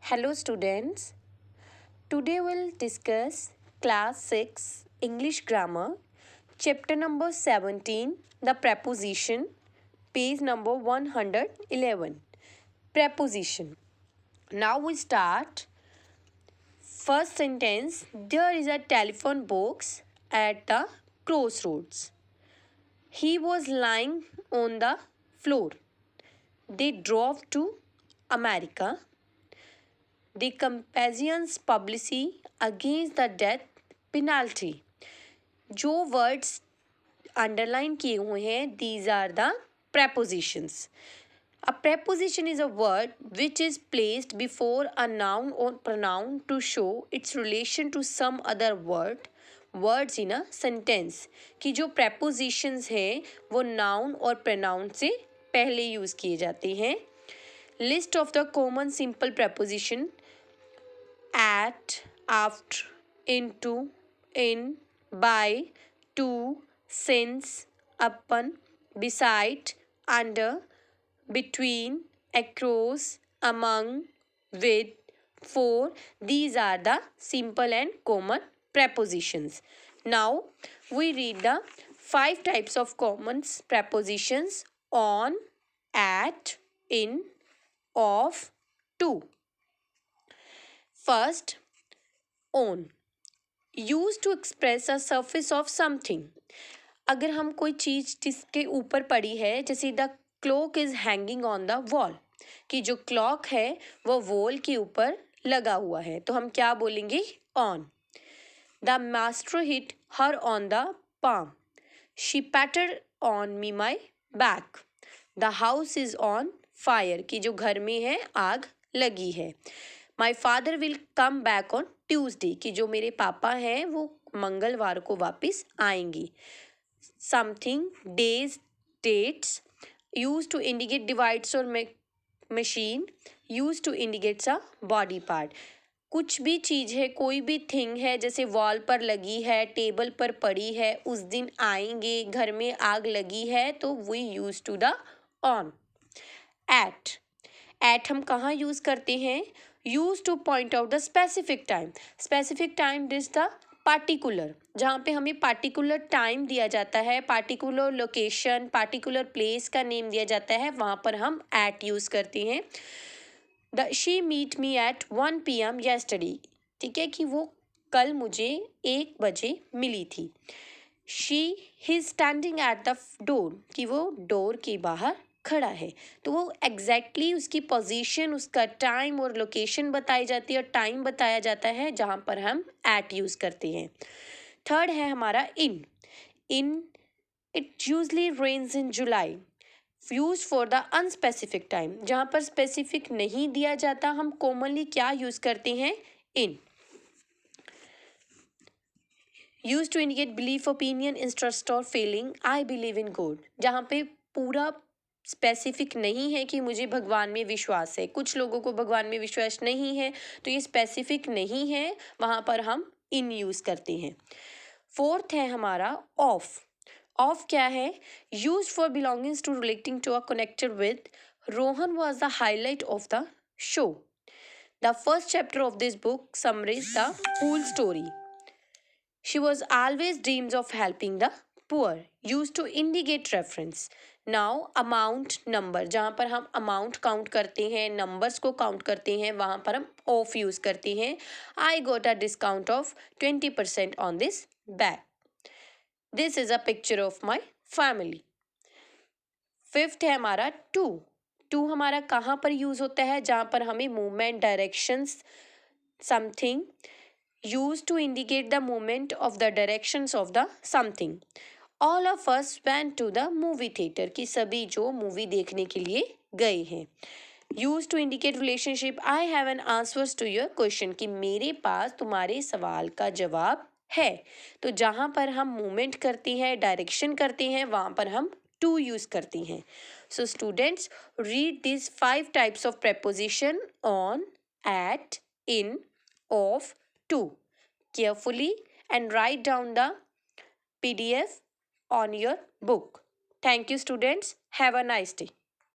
Hello students, today we'll discuss class 6 English grammar, chapter number 17, the preposition, page number 111, preposition. Now we start. First sentence, there is a telephone box at the crossroads. He was lying on the floor. They drove to America. The companions publicity against the death penalty. जो words underline किए हुए हैं these are the prepositions. A preposition is a word which is placed before a noun or pronoun to show its relation to some other words in a sentence. कि जो prepositions है वो noun और pronoun से पहले use किए जाते हैं. List of the common simple preposition: at, after, into, in, by, to, since, upon, beside, under, between, across, among, with, for. These are the simple and common prepositions. Now we read the 5 types of common prepositions: on, at, in, of, to. First, on. Used to express a surface of something. अगर हम कोई चीज़ जिसके ऊपर पड़ी है, जैसे the clock is hanging on the wall, कि जो क्लॉक है वो वॉल के ऊपर लगा हुआ है, तो हम क्या बोलेंगे? On. The master hit her on the palm. She patted on me my back. The house is on fire, कि जो घर में है आग लगी है. My father will come back on Tuesday, कि जो मेरे पापा हैं वो मंगलवार को वापस आएंगी. Something, days, dates. Use to indicate devices और machine. Use to indicates a body part. कुछ भी चीज़ है, कोई भी थिंग है, जैसे वॉल पर लगी है, टेबल पर पड़ी है, उस दिन आएंगे, घर में आग लगी है, तो we use to the on. At. At हम कहाँ यूज़ करते हैं? Use to point out the specific time. Specific time is the particular, जहाँ पे हमें पार्टिकुलर टाइम दिया जाता है, पार्टिकुलर लोकेशन, पार्टिकुलर प्लेस का नेम दिया जाता है, वहाँ पर हम एट यूज़ करते हैं. The she meet me at 1 PM yesterday, ठीक है, कि वो कल मुझे 1 बजे मिली थी. She he standing at the door, कि वो डोर के बाहर खड़ा है. तो वो एग्जैक्टली उसकी पोजीशन, उसका टाइम और लोकेशन बताई जाती है और टाइम बताया जाता है जहाँ पर हम एट यूज़ करते हैं. थर्ड है हमारा in. In, it usually rains in July. Use for the unspecific time, जहाँ पर स्पेसिफिक नहीं दिया जाता, हम कॉमनली क्या यूज़ करते हैं? In. Use to indicate belief, opinion, interest और feeling. I believe in God, जहाँ पे पूरा स्पेसिफिक नहीं है कि मुझे भगवान में विश्वास है. कुछ लोगों को भगवान में विश्वास नहीं है, तो ये स्पेसिफिक नहीं है, वहाँ पर हम इन यूज़ करते हैं. फोर्थ है हमारा ऑफ. ऑफ क्या है? Use for belongings to, relating to, connected with. Rohan was the highlight of the show. The first chapter of this book summarise the whole story. She was always dreams of helping the poor. Use to indicate reference. Now amount, number, जहाँ पर हम amount count करते हैं, numbers को count करते हैं, वहाँ पर हम ऑफ यूज़ करते हैं. I got a discount of 20% on this bag. This is a picture of my family. Fifth है हमारा टू. टू हमारा कहाँ पर यूज़ होता है? जहाँ पर हमें movement, directions, something. Use to indicate the movement of the directions of the something. All of us went to the movie theatre, कि सभी जो मूवी देखने के लिए गए हैं. Use to indicate relationship. I have an answers to your question, कि मेरे पास तुम्हारे सवाल का जवाब है. तो जहाँ पर हम मूवमेंट करते हैं, डायरेक्शन करते हैं, वहाँ पर हम टू यूज़ करते हैं. So students, read this 5 types of preposition on, at, in, of, to carefully and write down the PDF on your book. Thank you students. Have a nice day.